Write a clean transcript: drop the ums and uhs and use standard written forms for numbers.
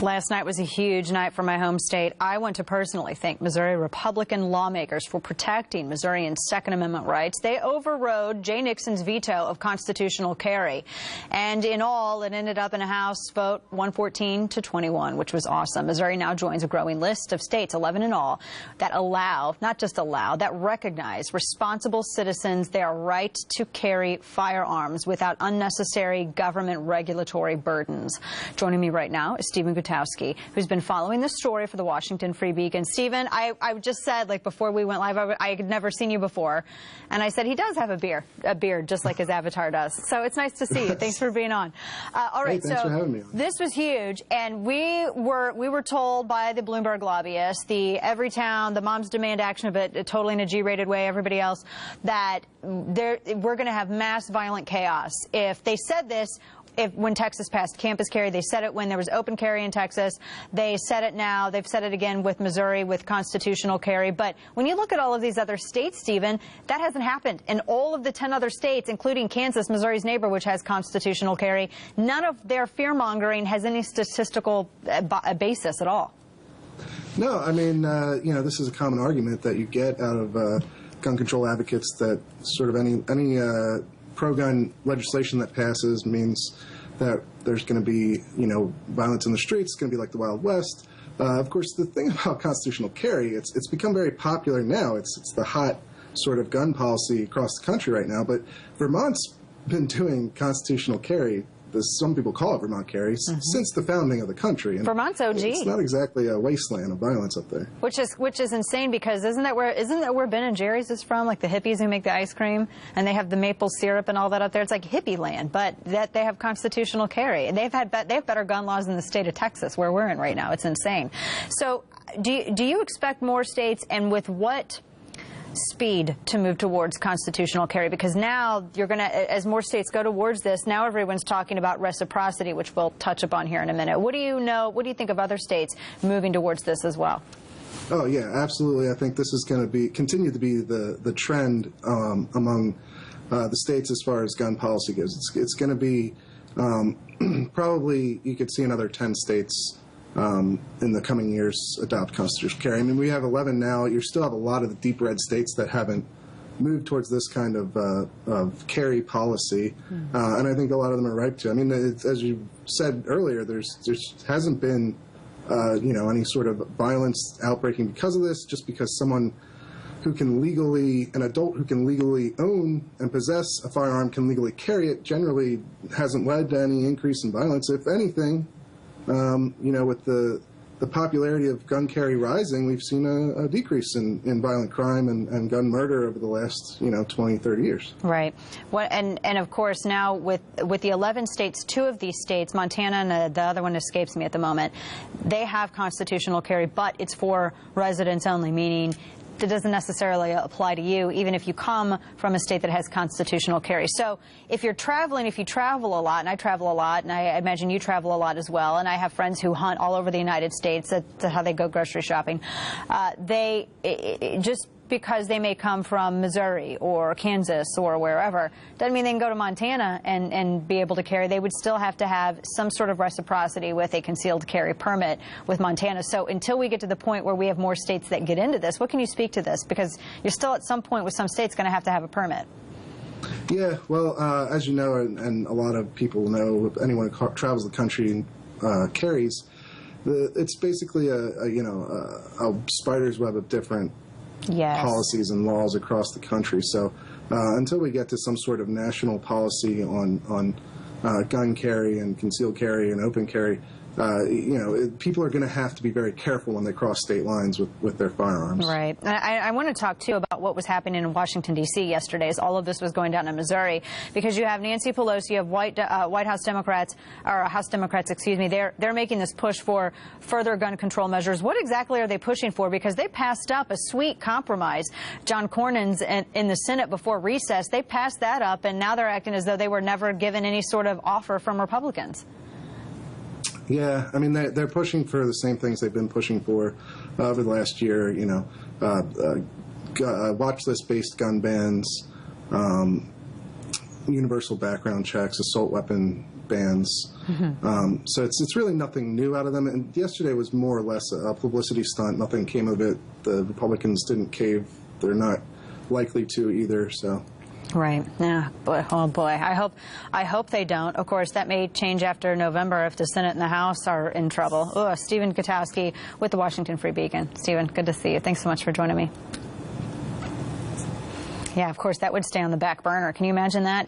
Last night was a huge night for my home state. I want to personally thank Missouri Republican lawmakers for protecting Missourians' Second Amendment rights. They overrode Jay Nixon's veto of constitutional carry. And in all, it ended up in a House vote 114 to 21, which was awesome. Missouri now joins a growing list of states, 11 in all, that allow, not just allow, that recognize responsible citizens their right to carry firearms without unnecessary government regulatory burdens. Joining me right now is Stephen Gutowski, who's been following this story for the Washington Free Beacon. Stephen, I just said, like, before we went live, I had never seen you before, and I said he does have a beard, just like his avatar does. So it's nice to see you. Thanks for being on. All right, thanks for having me on. This was huge, and we were told by the Bloomberg lobbyists, the Everytown, the Moms Demand Action, but totally in a G-rated way, everybody else, that we're going to have mass violent chaos. If they said this, when Texas passed campus carry, they said it when there was open carry in Texas. They said it now. They've said it again with Missouri with constitutional carry. But when you look at all of these other states, Stephen, that hasn't happened. In all of the 10 other states, including Kansas, Missouri's neighbor, which has constitutional carry, none of their fear-mongering has any statistical basis at all. No, I mean, you know, this is a common argument that you get out of gun control advocates, that sort of any pro-gun legislation that passes means that there's going to be, you know, violence in the streets. It's going to be like the Wild West. Of course, the thing about constitutional carry, it's become very popular now. It's the hot sort of gun policy across the country right now. But Vermont's been doing constitutional carry, as some people call it Vermont carry, since the founding of the country. And Vermont's OG. It's not exactly a wasteland of violence up there. Which is insane, because isn't that where Ben and Jerry's is from? Like the hippies who make the ice cream, and they have the maple syrup and all that up there. It's like hippie land, but that they have constitutional carry, and they have better gun laws in the state of Texas, where we're in right now. It's insane. So, do you expect more states, and with what speed, to move towards constitutional carry? Because now you're going to, as more states go towards this, now everyone's talking about reciprocity, which we'll touch upon here in a minute. What do you think of other states moving towards this as well? Oh yeah, absolutely. I think this is going to continue to be the trend among the states as far as gun policy goes. It's going to be probably, you could see another 10 states in the coming years adopt constitutional carry. I mean, we have 11 now. You still have a lot of the deep red states that haven't moved towards this kind of carry policy, and I think a lot of them are ripe to. I mean, as you said earlier, there hasn't been you know, any sort of violence outbreaking because of this. Just because someone who can legally, an adult who can legally own and possess a firearm can legally carry it, generally hasn't led to any increase in violence. If anything, you know, with the popularity of gun carry rising, we've seen a decrease in violent crime and gun murder over the last, you know, 20, 30 years. Right. And of course, now with the 11 states, 2 of these states, Montana and the other one escapes me at the moment, they have constitutional carry, but it's for residents only, meaning that doesn't necessarily apply to you, even if you come from a state that has constitutional carry. So if you're traveling, if you travel a lot, and I travel a lot, and I imagine you travel a lot as well, and I have friends who hunt all over the United States, that's how they go grocery shopping, just because they may come from Missouri or Kansas or wherever, doesn't mean they can go to Montana and be able to carry. They would still have to have some sort of reciprocity with a concealed carry permit with Montana. So until we get to the point where we have more states that get into this, what can you speak to this? Because you're still at some point with some states going to have a permit. Yeah, well, as you know, and a lot of people know, anyone who travels the country and carries, it's basically a spider's web of different policies and laws across the country. So until we get to some sort of national policy on gun carry and concealed carry and open carry, you know, people are going to have to be very careful when they cross state lines with their firearms. Right. I want to talk, too, about what was happening in Washington, D.C. yesterday as all of this was going down in Missouri, because you have Nancy Pelosi, you have White House Democrats, or House Democrats, excuse me, they're making this push for further gun control measures. What exactly are they pushing for? Because they passed up a sweet compromise. John Cornyn's in the Senate before recess, they passed that up, and now they're acting as though they were never given any sort of offer from Republicans. Yeah, I mean, they're pushing for the same things they've been pushing for over the last year, you know, watch list-based gun bans, universal background checks, assault weapon bans. So it's really nothing new out of them. And yesterday was more or less a publicity stunt. Nothing came of it. The Republicans didn't cave. They're not likely to either. So. Right. Yeah. Boy, oh boy. I hope they don't. Of course, that may change after November if the Senate and the House are in trouble. Stephen Gutowski with the Washington Free Beacon. Stephen, good to see you. Thanks so much for joining me. Yeah, of course, that would stay on the back burner. Can you imagine that?